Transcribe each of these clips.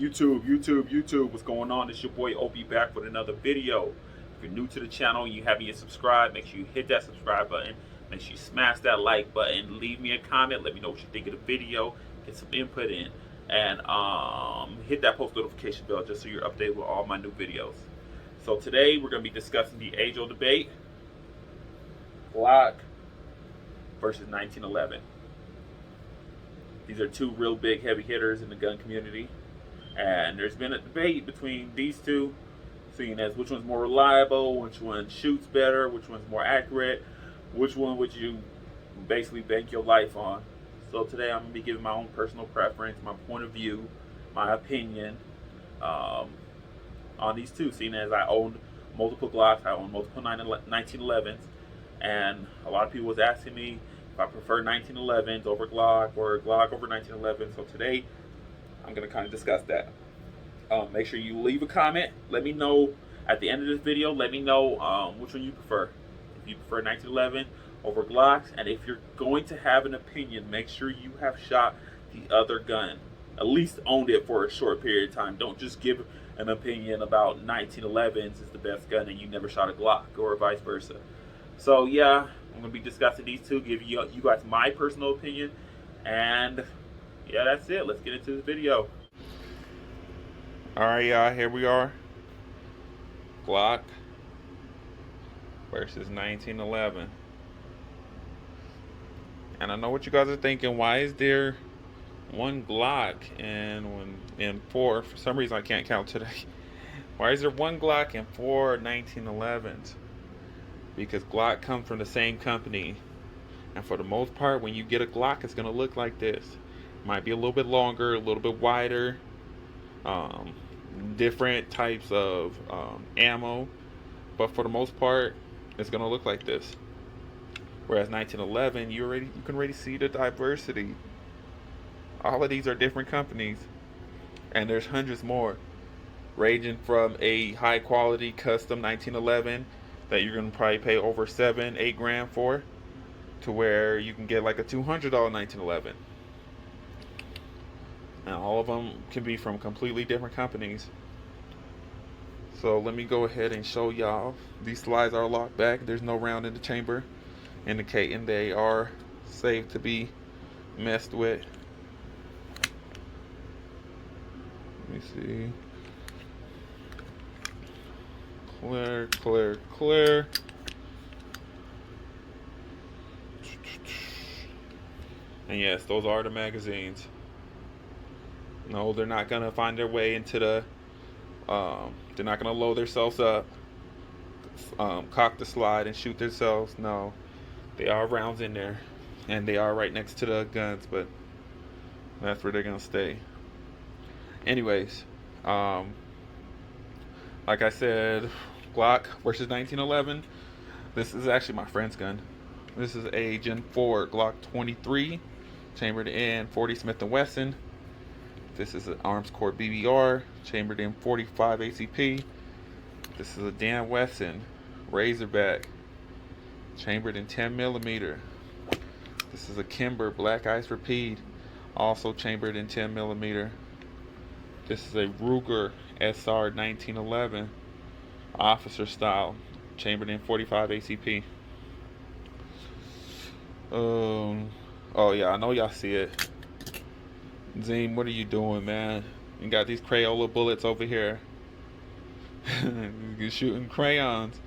YouTube, what's going on? It's your boy Obi back with another video. If you're new to the channel and you haven't yet subscribed, make sure you hit that subscribe button. Make sure you smash that like button. Leave me a comment. Let me know what you think of the video. Get some input in. And hit that post notification bell just so you're updated with all my new videos. So today we're going to be discussing the age-old debate, Glock versus 1911. These are two real big heavy hitters in the gun community. And there's been a debate between these two, seeing as which one's more reliable, which one shoots better, which one's more accurate, which one would you basically bank your life on. So today I'm going to be giving my own personal preference, my point of view, my opinion on these two, seeing as I own multiple Glocks, I own multiple 1911s, and a lot of people was asking me if I prefer 1911s over Glock or Glock over 1911. So today I'm going to kind of discuss that. Make sure you leave a comment. Let me know at the end of this video. Let me know which one you prefer. If you prefer 1911 over Glocks, and if you're going to have an opinion, make sure you have shot the other gun. At least owned it for a short period of time. Don't just give an opinion about 1911s is the best gun and you never shot a Glock, or vice versa. So yeah, I'm going to be discussing these two, give you guys my personal opinion, and yeah, that's it. Let's get into this video. Alright, y'all, here we are. Glock versus 1911. And I know what you guys are thinking. Why is there one Glock and four? For some reason I can't count today. Why is there one Glock and four 1911s? Because Glock comes from the same company. And for the most part, when you get a Glock, it's going to look like this. Might be a little bit longer, a little bit wider, different types of ammo, but for the most part it's gonna look like this. Whereas 1911, you can already see the diversity. All of these are different companies, and there's hundreds more, ranging from a high quality custom 1911 that you're gonna probably pay over $7-8 grand for, to where you can get like a $200 1911. And all of them can be from completely different companies. So let me go ahead and show y'all. These slides are locked back. There's no round in the chamber, indicating they are safe to be messed with. Let me see. Clear, clear, clear. And yes, those are the magazines. No, they're not gonna find their way into the. They're not gonna load themselves up, cock the slide, and shoot themselves. No, they are rounds in there, and they are right next to the guns, but that's where they're gonna stay. Anyways, like I said, Glock versus 1911. This is actually my friend's gun. This is a Gen 4 Glock 23, chambered in 40 Smith & Wesson. This is an Arms Corps BBR, chambered in 45 ACP. This is a Dan Wesson Razorback, chambered in 10 millimeter. This is a Kimber Black Ice Repeat, also chambered in 10 millimeter. This is a Ruger SR 1911, officer style, chambered in 45 ACP. Oh yeah, I know y'all see it. Zine, what are you doing, man? You got these Crayola bullets over here. You're shooting crayons.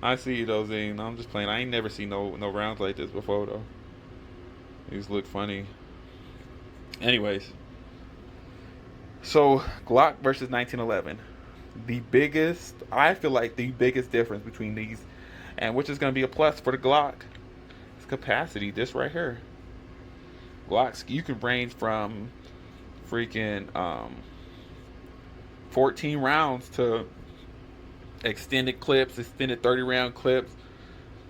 I see you though, Zine. I'm just playing. I ain't never seen no rounds like this before though. These look funny. Anyways, so Glock versus 1911. I feel like the biggest difference between these, and which is going to be a plus for the Glock, is capacity. This right here. Glocks, you can range from freaking 14 rounds to extended clips, extended 30 round clips,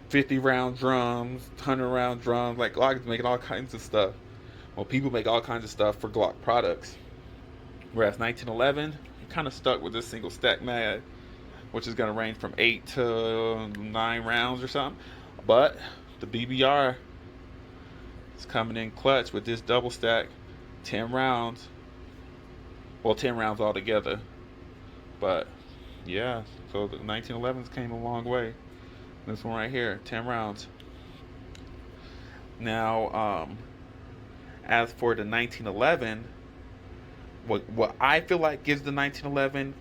50 round drums, 100 round drums. Like Glock is making all kinds of stuff. Well, people make all kinds of stuff for Glock products. Whereas 1911, you're kind of stuck with this single stack mag, which is going to range from 8 to 9 rounds or something. But the BBR is coming in clutch with this double stack, 10 rounds Well, 10 rounds altogether. But yeah, so the 1911s came a long way. This one right here, 10 rounds. Now, as for the 1911, what I feel like gives the 1911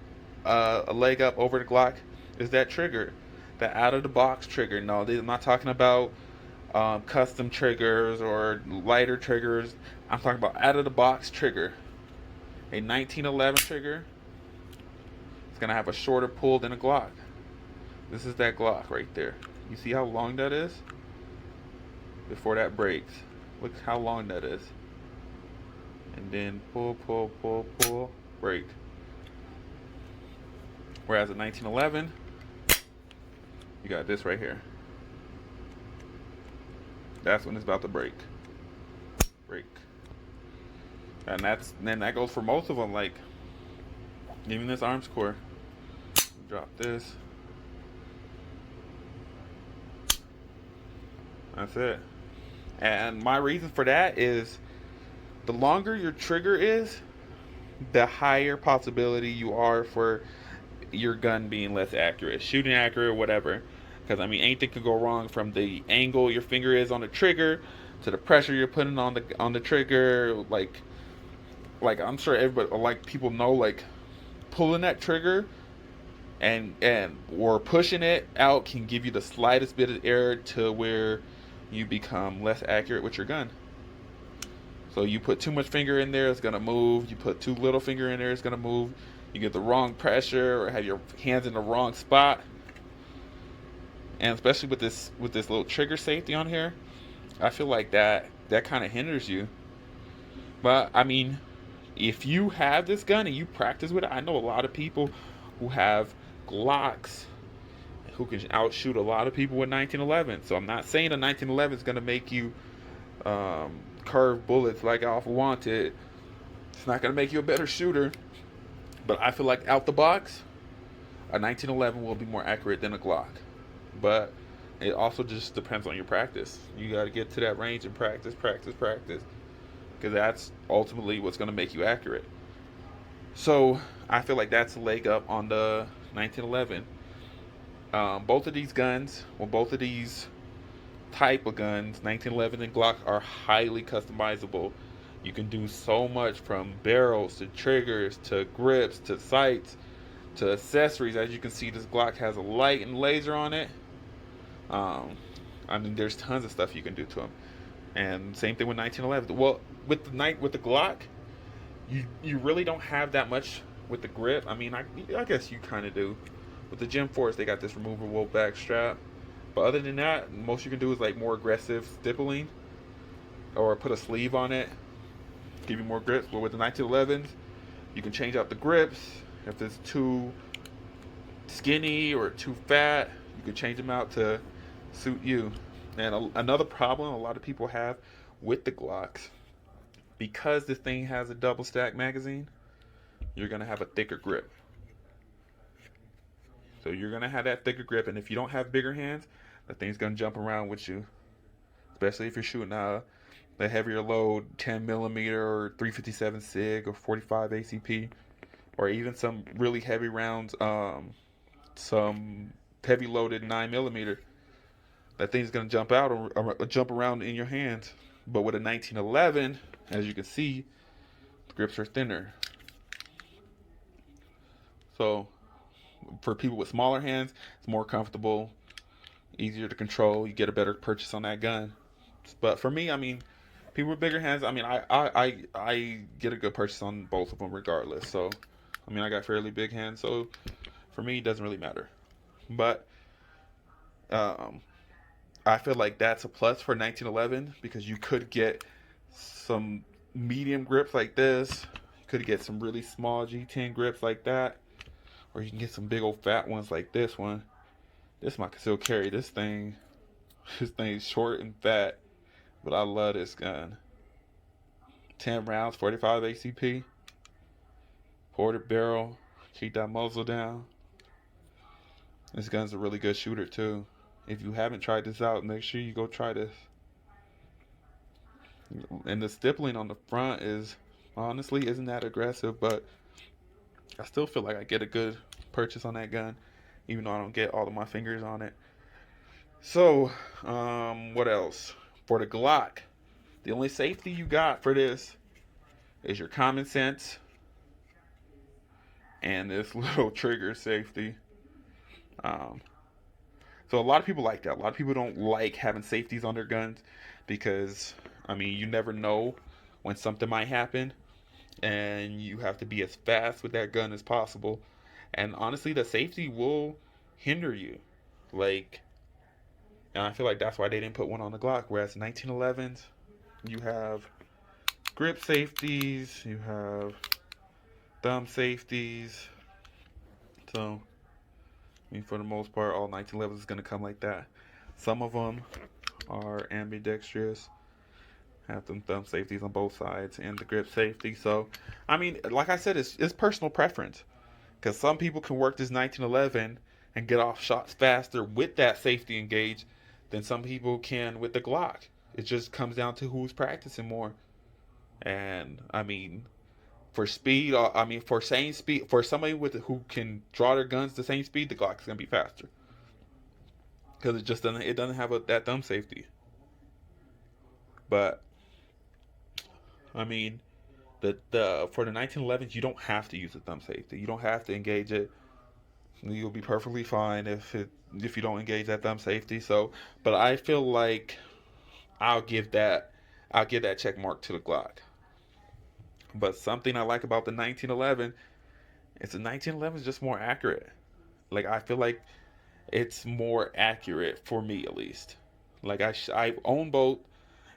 a leg up over the Glock is that trigger, the out of the box trigger. No, I'm not talking about custom triggers or lighter triggers. I'm talking about out of the box trigger. A 1911 trigger is gonna have a shorter pull than a Glock. This is that Glock right there. You see how long that is before that breaks. Look how long that is. And then pull, pull, pull, pull, break. Whereas at 1911, you got this right here. That's when it's about to break. Break. And that goes for most of them. Like even this arms core. Drop this. That's it. And my reason for that is the longer your trigger is, the higher possibility you are for your gun being less accurate, shooting accurate, whatever. Because I mean, anything could go wrong from the angle your finger is on the trigger to the pressure you're putting on the trigger. Like I'm sure everybody, like people know, like pulling that trigger and or pushing it out can give you the slightest bit of error to where you become less accurate with your gun. So you put too much finger in there, it's gonna move. You put too little finger in there, it's gonna move. You get the wrong pressure or have your hands in the wrong spot. And especially with this little trigger safety on here, I feel like that kind of hinders you. But I mean, if you have this gun and you practice with it, I know a lot of people who have Glocks who can outshoot a lot of people with 1911. So I'm not saying a 1911 is gonna make you curve bullets like Alpha wanted. It's not gonna make you a better shooter. But I feel like out the box, a 1911 will be more accurate than a Glock. But it also just depends on your practice. You got to get to that range and practice, practice, practice. Because that's ultimately what's going to make you accurate. So I feel like that's a leg up on the 1911. Both of these guns, well, both of these type of guns, 1911 and Glock, are highly customizable. You can do so much from barrels to triggers to grips to sights to accessories. As you can see, this Glock has a light and laser on it. I mean, there's tons of stuff you can do to them. And same thing with 1911. Well, with the Glock, you really don't have that much with the grip. I mean, I guess you kind of do. With the Gem Force, they got this removable back strap. But other than that, most you can do is like more aggressive stippling or put a sleeve on it, give you more grips. But with the 1911s, you can change out the grips. If it's too skinny or too fat, you can change them out to suit you. And another problem a lot of people have with the Glocks, because this thing has a double stack magazine, you're going to have a thicker grip. So you're going to have that thicker grip, and if you don't have bigger hands, the thing's going to jump around with you. Especially if you're shooting the heavier load 10 millimeter or 357 SIG or 45 ACP, or even some really heavy rounds, some heavy loaded 9 millimeter. That thing's gonna jump out or jump around in your hands. But with a 1911, as you can see, the grips are thinner. So for people with smaller hands, it's more comfortable, easier to control. You get a better purchase on that gun. But for me, I mean, people with bigger hands, I mean, I get a good purchase on both of them regardless. So, I mean, I got fairly big hands, so for me, it doesn't really matter. But I feel like that's a plus for 1911 because you could get some medium grips like this. You could get some really small G10 grips like that. Or you can get some big old fat ones like this one. This one can still carry this thing. This thing's short and fat. But I love this gun. 10 rounds, 45 ACP. Ported barrel. Keep that muzzle down. This gun's a really good shooter too. If you haven't tried this out, make sure you go try this. And the stippling on the front is honestly isn't that aggressive, but I still feel like I get a good purchase on that gun, even though I don't get all of my fingers on it. So, what else? For the Glock, the only safety you got for this is your common sense and this little trigger safety. Um, so a lot of people like that. A lot of people don't like having safeties on their guns because, I mean, you never know when something might happen, and you have to be as fast with that gun as possible. And honestly, the safety will hinder you. Like, and I feel like that's why they didn't put one on the Glock. Whereas 1911s, you have grip safeties, you have thumb safeties. So, I mean, for the most part, all 1911s is going to come like that. Some of them are ambidextrous, have them thumb safeties on both sides and the grip safety. So, I mean, like I said, it's personal preference. Because some people can work this 1911 and get off shots faster with that safety engaged than some people can with the Glock. It just comes down to who's practicing more. And I mean, for speed, I mean for same speed, for somebody with who can draw their guns the same speed, the Glock is gonna be faster because it doesn't have that thumb safety. But I mean, the for the 1911s, you don't have to use the thumb safety. You don't have to engage it. You'll be perfectly fine if you don't engage that thumb safety. So, but I feel like I'll give that I'll give that check mark to the Glock. But something I like about the 1911 is the 1911 is just more accurate. Like I feel like it's more accurate for me at least. Like I own both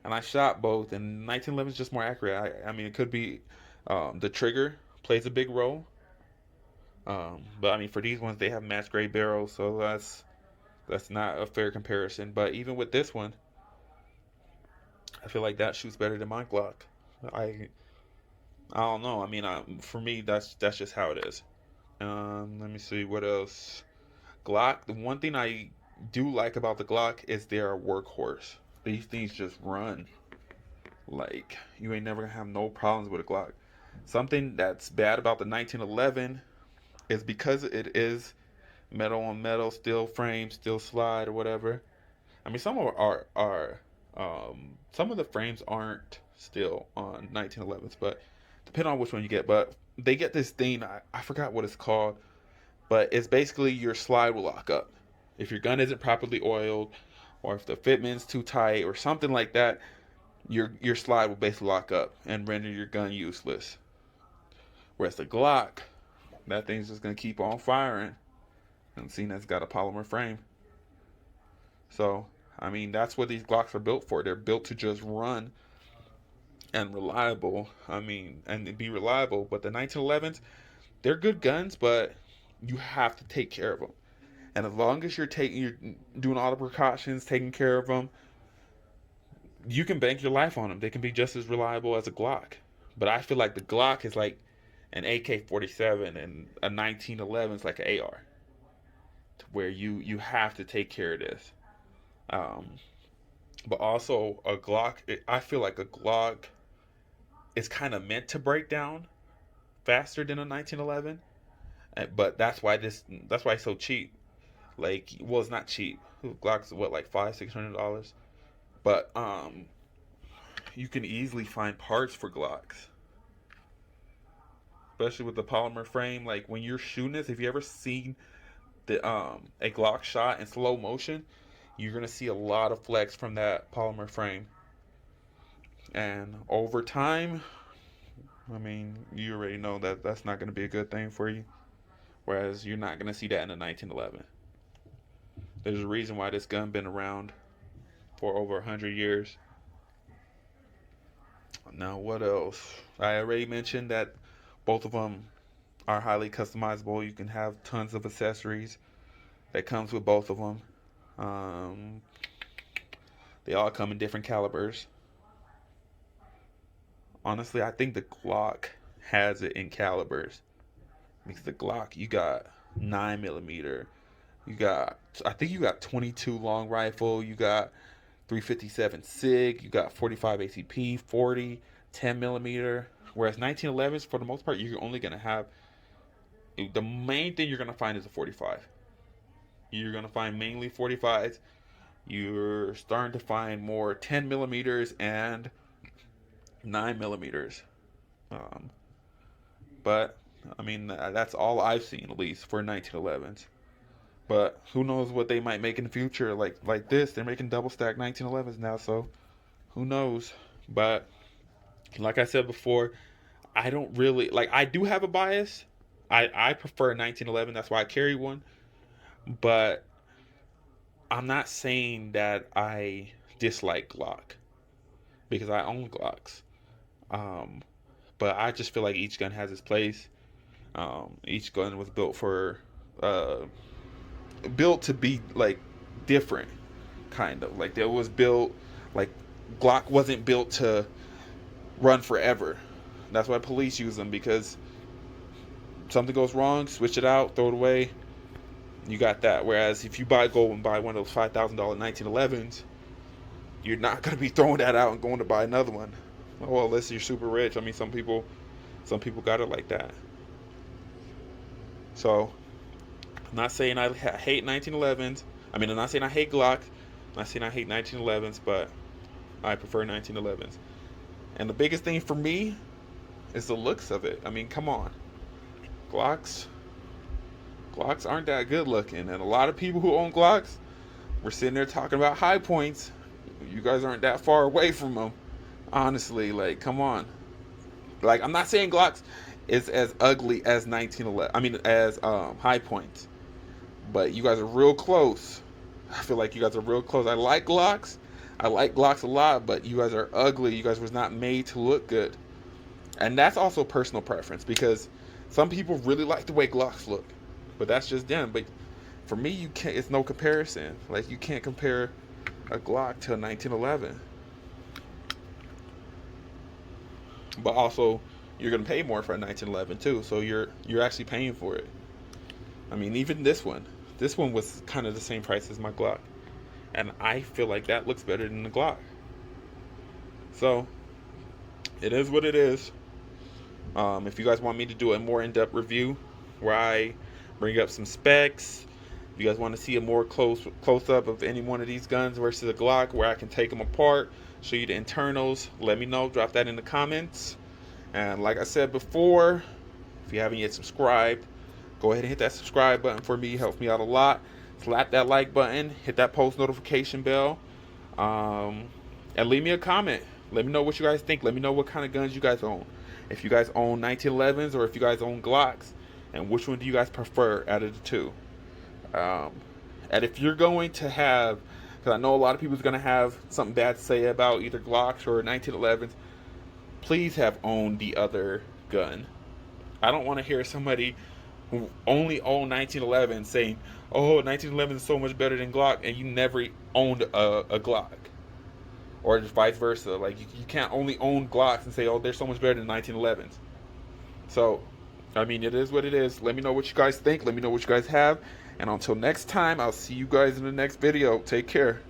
and I shot both, and 1911 is just more accurate. I mean it could be the trigger plays a big role. But I mean for these ones they have match grade barrels, so that's not a fair comparison. But even with this one, I feel like that shoots better than my Glock. I I don't know. I mean, for me, that's just how it is. Let me see what else. Glock. The one thing I do like about the Glock is they're a workhorse. These things just run. Like you ain't never gonna have no problems with a Glock. Something that's bad about the 1911 is because it is metal on metal, steel frame, steel slide, or whatever. I mean, some of the frames aren't still on 1911s, but depending on which one you get. But they get this thing. I forgot what it's called, but it's basically your slide will lock up if your gun isn't properly oiled, or if the fitment's too tight, or something like that. Your slide will basically lock up and render your gun useless. Whereas the Glock, that thing's just gonna keep on firing, and seeing it's got a polymer frame. So I mean, that's what these Glocks are built for. They're built to just run and reliable. I mean, and be reliable. But the 1911s, they're good guns, but you have to take care of them. And as long as you're doing all the precautions, taking care of them, you can bank your life on them. They can be just as reliable as a Glock. But I feel like the Glock is like an AK-47, and a 1911 is like an AR, to where you have to take care of this. Um, but also a Glock, I feel like a Glock is kind of meant to break down faster than a 1911. But that's why it's so cheap. Like, well, it's not cheap. Glock's what, like $500-$600, but you can easily find parts for Glocks, especially with the polymer frame. Like when you're shooting this, if you ever seen the a Glock shot in slow motion, you're gonna see a lot of flex from that polymer frame. And over time, I mean, you already know that that's not gonna be a good thing for you. Whereas you're not gonna see that in a 1911. There's a reason why this gun been around for over 100 years. Now, what else? I already mentioned that both of them are highly customizable. You can have tons of accessories that comes with both of them. Um, they all come in different calibers. Honestly, I think the Glock has it in calibers. Because the Glock, you got 9 millimeter, you got, I think you got 22 long rifle, you got 357 SIG, you got 45 ACP, 40, 10 millimeter. Whereas 1911s, for the most part, you're only gonna have The main thing you're gonna find is a 45. You're gonna find mainly 45s. You're starting to find more 10 millimeters and 9 millimeters. Um, but I mean, that's all I've seen, at least for 1911s. But who knows what they might make in the future? Like this, they're making double stack 1911s now, so who knows? But like I said before, I don't really like. I do have a bias. I prefer 1911. That's why I carry one. But I'm not saying that I dislike Glock because I own Glocks. Um, but I just feel like each gun has its place. Each gun was uh, built to be like different, kind of like it was built like Glock wasn't built to run forever. That's why police use them, because something goes wrong, switch it out, throw it away. You got that. Whereas if you go and buy one of those $5,000 1911s, you're not gonna be throwing that out and going to buy another one. Oh, well, unless you're super rich. I mean, some people got it like that. So, I'm not saying I hate 1911s. I mean, I'm not saying I hate Glock. I'm not saying I hate 1911s, but I prefer 1911s. And the biggest thing for me is the looks of it. I mean, come on. Glocks aren't that good looking. And a lot of people who own Glocks, we're sitting there talking about high points. You guys aren't that far away from them. Honestly, like, come on. Like, I'm not saying Glocks is as ugly as 1911. I mean, as high points. But you guys are real close. I feel like you guys are real close. I like Glocks a lot, but you guys are ugly. You guys was not made to look good. And that's also personal preference, because some people really like the way Glocks look. But that's just them. But for me, you can't. It's no comparison. Like, you can't compare a Glock to a 1911. But also, you're gonna pay more for a 1911 too. So you're actually paying for it. I mean, even this one was kind of the same price as my Glock, and I feel like that looks better than the Glock. So it is what it is. If you guys want me to do a more in-depth review where I bring up some specs, if you guys want to see a more close up of any one of these guns versus a Glock, where I can take them apart, show you the internals, let me know. Drop that in the comments. And like I said before, if you haven't yet subscribed, go ahead and hit that subscribe button for me. It helps me out a lot. Slap that like button, hit that post notification bell, and leave me a comment. Let me know what you guys think. Let me know what kind of guns you guys own. If you guys own 1911s or if you guys own Glocks, and which one do you guys prefer out of the two. And if you're going to have, because I know a lot of people is going to have something bad to say about either Glocks or 1911s, please have owned the other gun. I don't want to hear somebody who only owned 1911 saying, "Oh, 1911 is so much better than Glock," and you never owned a Glock, or just vice versa. Like, you can't only own Glocks and say, "Oh, they're so much better than 1911s." So, I mean, it is what it is. Let me know what you guys think. Let me know what you guys have. And until next time, I'll see you guys in the next video. Take care.